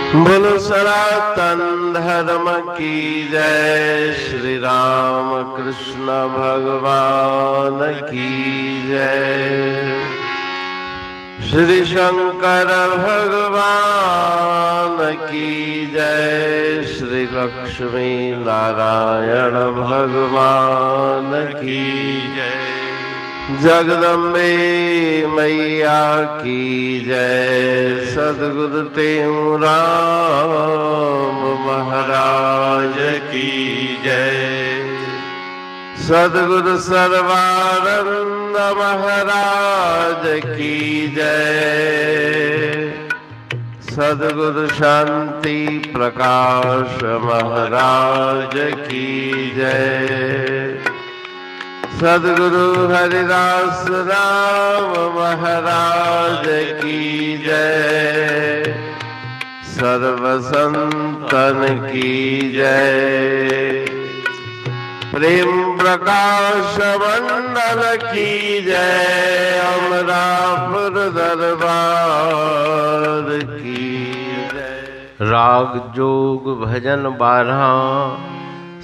बोलो सनातन धर्म की जय। श्री राम कृष्ण भगवान की जय। श्री शंकर भगवान की जय। श्री लक्ष्मी नारायण भगवान की जय। जगदम्बे मैया की जय। सद्गुरु राम महाराज की जय। सद्गुरु सर्वानंद महाराज की जय। सद्गुरु शांति प्रकाश महाराज की जय। सद्गुरु हरिदास राम महाराज की जय। सर्व संतन की जय। प्रेम प्रकाश मंडल की जय। अमरापुर दरबार की जय। राग जोग भजन 12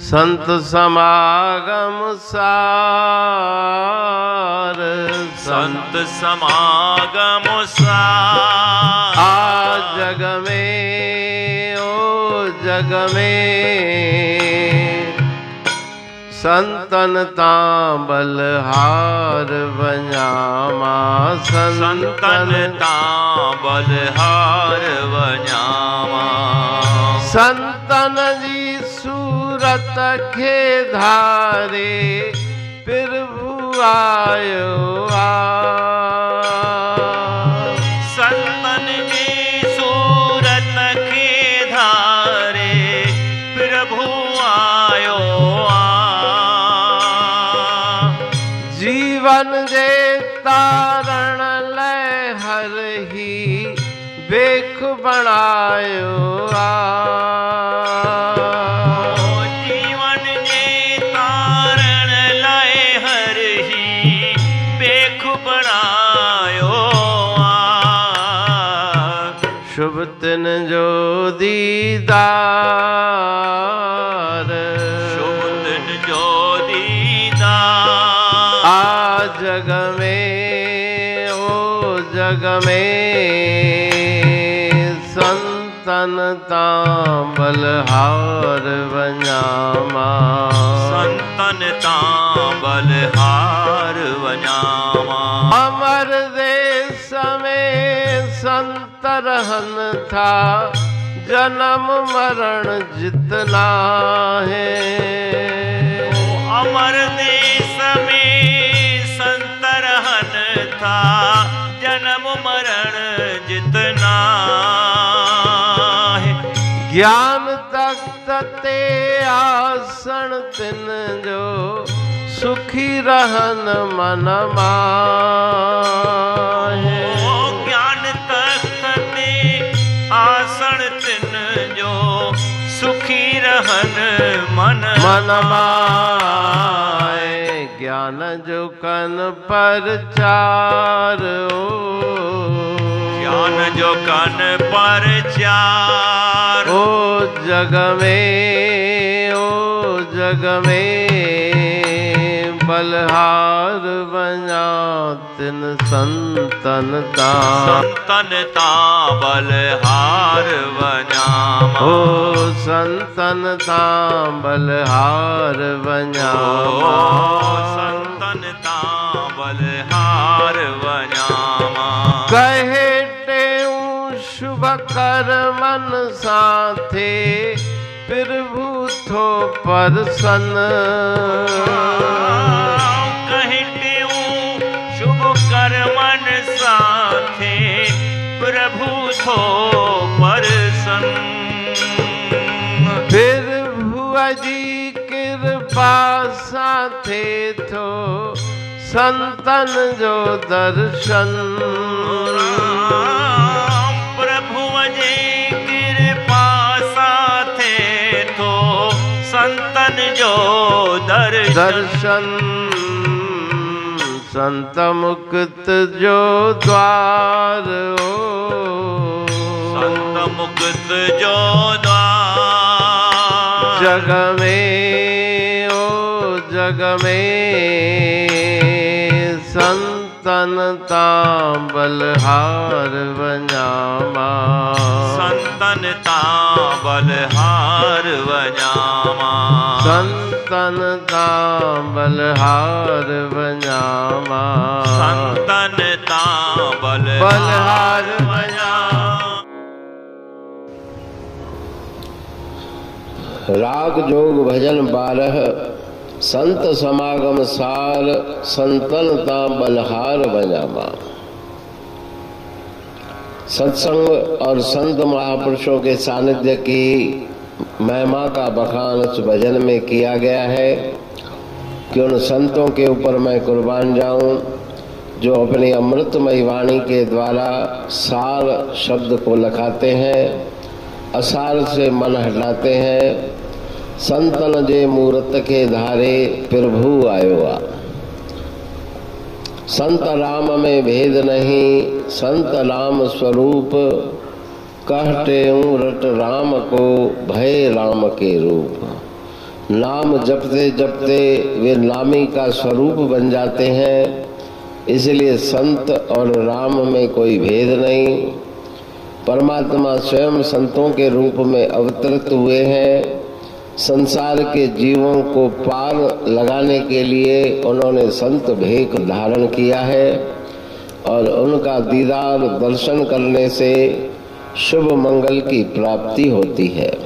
संत समागम सार। संत समागम सार। आ जग में ओ जग में संतन तां बलहार बन्यामा। संतन तां बलहार बन्यामा। संतन जी सूरत खे धारे प्रभु आयो आ। संतन जी सूरत खे धारे प्रभु आयो आ। जीवन जे तारण लय हर ही बेख बनायो आ। शुभ दिन जो दीदार। शुभ दिन जो दीदार। आ जग में ओ जग में संतन तां बलहार बन्यामा। संतन तां बलहार बन्यामा। अमर देश में संत रहन था जन्म मरण जितना है। अमर देश में संत रहन था जन्म मरण जितना है। ज्ञान तख्त ते आसन तिन जो सुखी रहन मन माहे। आसन तिन जो सुखी रहन मन माए। ज्ञान जो कन पर चार ओ। ज्ञान जो कन पर चार। ओ जग में बलहार बन्या तिन संतन तां। संतन तां बलहार बन्यामा। ओ संतन तां बलहार बन्यामा। संतन तां बलहार बन्यामा। कहे टेऊ शुभ कर्मन साथे प्रभु थो परसन। शुभ कर्मन साथे प्रभु थो परसन। प्रभु जी कृपा साथे थो संतन जो दर्शन। प्रभु जी कृपा साथे थो संतन जो दर्शन। संत मुक्त जो द्वार ओ। संत मुक्त जो द्वार। जग में ओ जग में संतन ता बलहार वञामा। संतन ता बलहार वञामा। संतन ता बलहार वञामा। संतन ता बलहार वञामा। राग जोग भजन 12 संत समागम सार संतन ता बलहार वञामा। सत्संग और संत महापुरुषों के सानिध्य की महिमा का बखान इस भजन में किया गया है कि उन संतों के ऊपर मैं कुर्बान जाऊं जो अपनी अमृतमयी वाणी के द्वारा सार शब्द को लखाते हैं, असार से मन हटाते हैं। संतन जे मूरत के धारे प्रभु आयोआ। संत राम में भेद नहीं, संत राम स्वरूप कहते रट राम को भय राम के रूप। नाम जपते जपते वे नामी का स्वरूप बन जाते हैं। इसलिए संत और राम में कोई भेद नहीं। परमात्मा स्वयं संतों के रूप में अवतरित हुए हैं। संसार के जीवों को पार लगाने के लिए उन्होंने संत भेष धारण किया है और उनका दीदार दर्शन करने से शुभ मंगल की प्राप्ति होती है।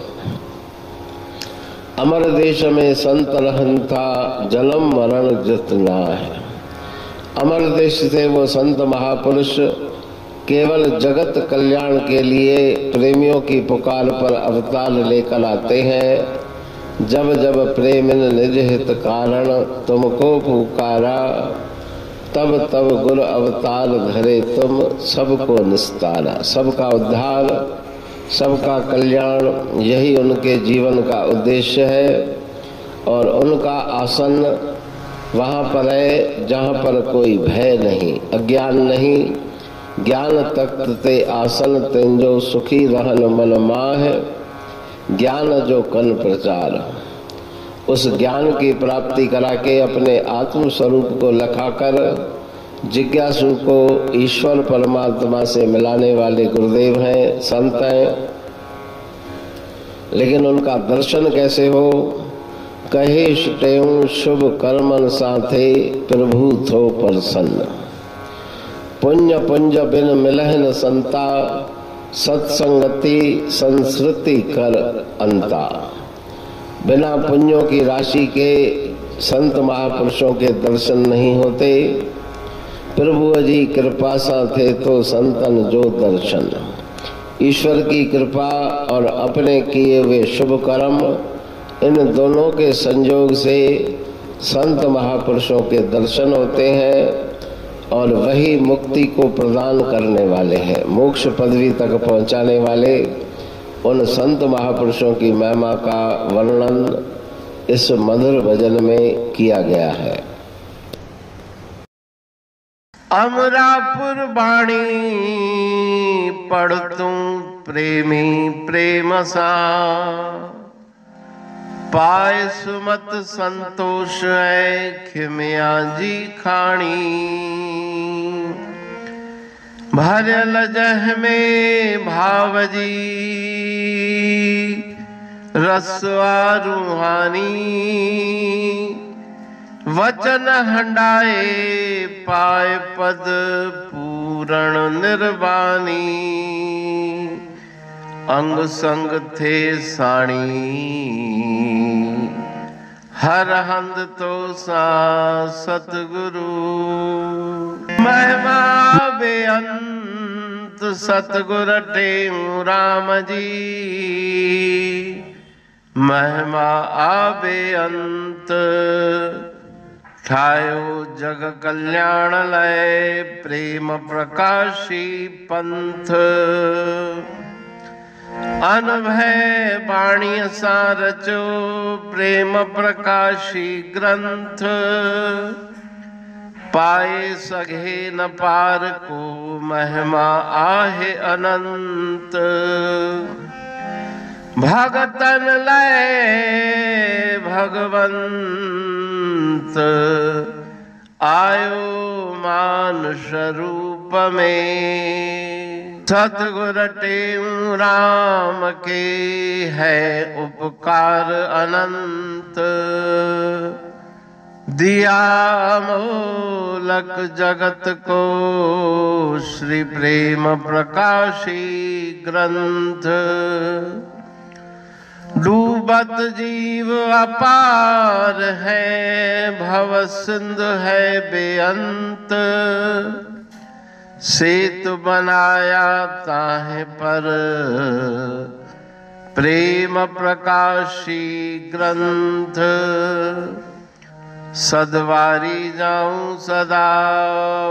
अमर देश में संत रहंता जन्म मरण जितना है। अमर देश से वो संत महापुरुष केवल जगत कल्याण के लिए प्रेमियों की पुकार पर अवतार लेकर आते हैं। जब जब प्रेम निज हित कारण तुमको पुकारा, तब तब गुरु अवतार धरे तुम सबको निस्तारा। सबका उद्धार, सबका कल्याण, यही उनके जीवन का उद्देश्य है। और उनका आसन वहाँ पर है जहाँ पर कोई भय नहीं, अज्ञान नहीं। ज्ञान तख्त ते आसन तेंजो सुखी रहन मन माह। ज्ञान जो कन प्रचार, उस ज्ञान की प्राप्ति करा के अपने आत्म स्वरूप को लखाकर जिज्ञासु को ईश्वर परमात्मा से मिलाने वाले गुरुदेव हैं, संत हैं। लेकिन उनका दर्शन कैसे हो? कहे टेऊ शुभ कर्मन साथे प्रभु थो प्रसन्न। पुण्य पुंज बिन मिलहन संता, सत्संगति संस्कृति कर अंता। बिना पुण्यों की राशि के संत महापुरुषों के दर्शन नहीं होते। प्रभु जी कृपा सा थे तो संतन जो दर्शन। ईश्वर की कृपा और अपने किए हुए शुभ कर्म, इन दोनों के संयोग से संत महापुरुषों के दर्शन होते हैं और वही मुक्ति को प्रदान करने वाले हैं। मोक्ष पदवी तक पहुंचाने वाले उन संत महापुरुषों की महिमा का वर्णन इस मधुर भजन में किया गया है। अमरापुर बाणी पढ़तूं प्रेमी प्रेम सा, पाए सुमत संतोष है खिमिया जी खाणी। भरल जह में भावजी रसवा रूहानी। वचन हंडाए पाए पद पूरण निर्वाणी। अंग संग थे साणी हर हंद तो सा सतगुरु। महिमा बेअंत सतगुर टेऊ राम जी। महिमा आबे अंत ठायो जग कल्याण लय। प्रेम प्रकाशी पंथ अनभय बाणी सा रचो। प्रेम प्रकाशी ग्रंथ पाए सघे न पार को। महिमा आहे अनंत। भगतन लय भगवंत आयो मानुष रूप में। सतगुर टेऊ राम के है उपकार अनंत, दिया मोलक जगत को श्री प्रेम प्रकाशी ग्रंथ। डूबत जीव अपार है, भव सिंधु है बेअंत। सेतु बनाया ताहे पर प्रेम प्रकाशी ग्रंथ। सदवारी जाऊं सदा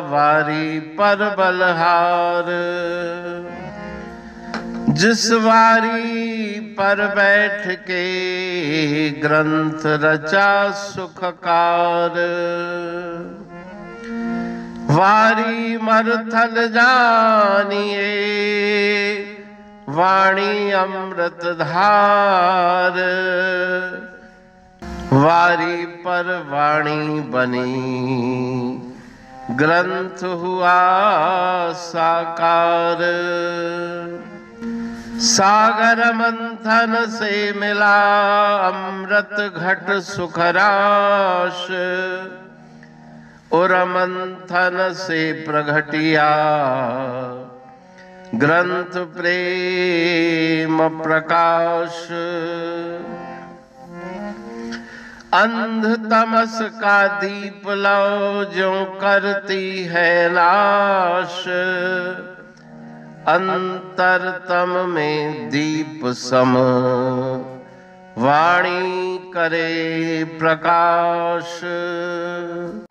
वारी पर बलहार, जिस वारी पर बैठ के ग्रंथ रचा सुखकार। वारी मरथल जानिए वाणी अमृत धार, वारी पर वाणी बनी ग्रंथ हुआ साकार। सागर मंथन से मिला अमृत घट सुखराश, और मंथन से प्रगटिया ग्रंथ प्रेम प्रकाश। अंध तमस का दीप लो जो करती है नाश, अंतरतम में दीप सम वाणी करे प्रकाश।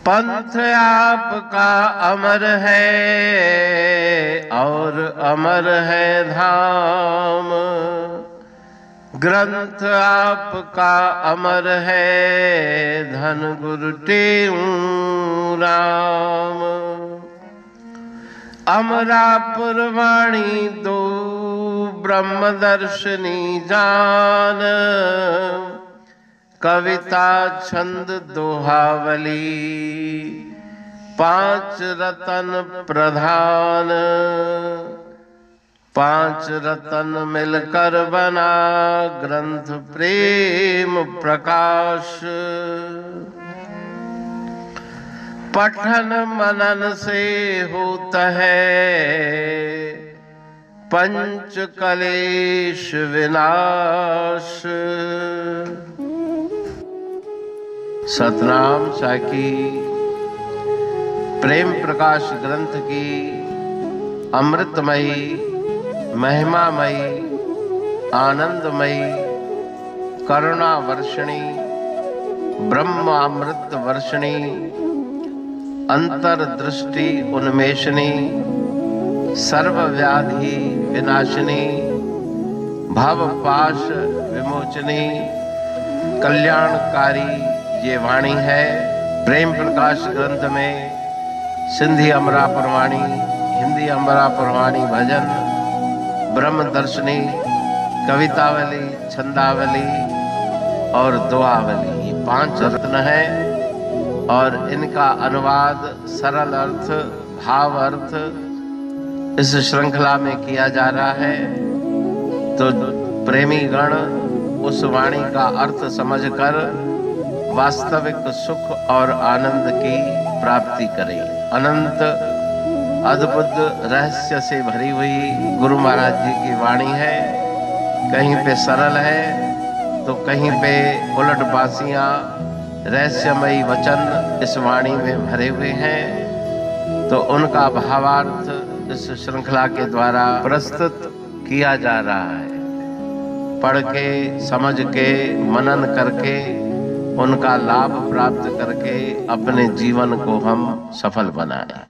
पंथ आपका अमर है और अमर है धाम, ग्रंथ आपका अमर है धन गुरु टेऊ राम। अमरापुर वाणी दो ब्रह्मदर्शनी जान, कविता छंद दोहावली पांच रतन प्रधान। पांच रतन मिलकर बना ग्रंथ प्रेम प्रकाश। पठन मनन से होता है पंच कलेश विनाश। सतनाम साकी प्रेम प्रकाश ग्रंथ की अमृतमयी महिमामयी आनंदमयी करुणा वर्षिणी ब्रह्मामृत वर्षिणी अंतर्दृष्टि उन्मेषणी सर्वव्याधि विनाशिनी भव पाश विमोचनी कल्याणकारी ये वाणी है। प्रेम प्रकाश ग्रंथ में सिंधी अमरापुर वाणी, हिंदी अमरापुर वाणी भजन, ब्रह्मदर्शनी, कवितावली, छंदावली और दुआवली, ये पांच रत्न है और इनका अनुवाद सरल अर्थ भाव अर्थ इस श्रृंखला में किया जा रहा है। तो प्रेमी गण उस वाणी का अर्थ समझकर वास्तविक सुख और आनंद की प्राप्ति करें। अनंत अद्भुत रहस्य से भरी हुई गुरु महाराज जी की वाणी है। कहीं पे सरल है तो कहीं पे उलट बासियां रहस्यमयी वचन इस वाणी में भरे हुए हैं। तो उनका भावार्थ इस श्रृंखला के द्वारा प्रस्तुत किया जा रहा है। पढ़ के समझ के मनन करके उनका लाभ प्राप्त करके अपने जीवन को हम सफल बनाएं।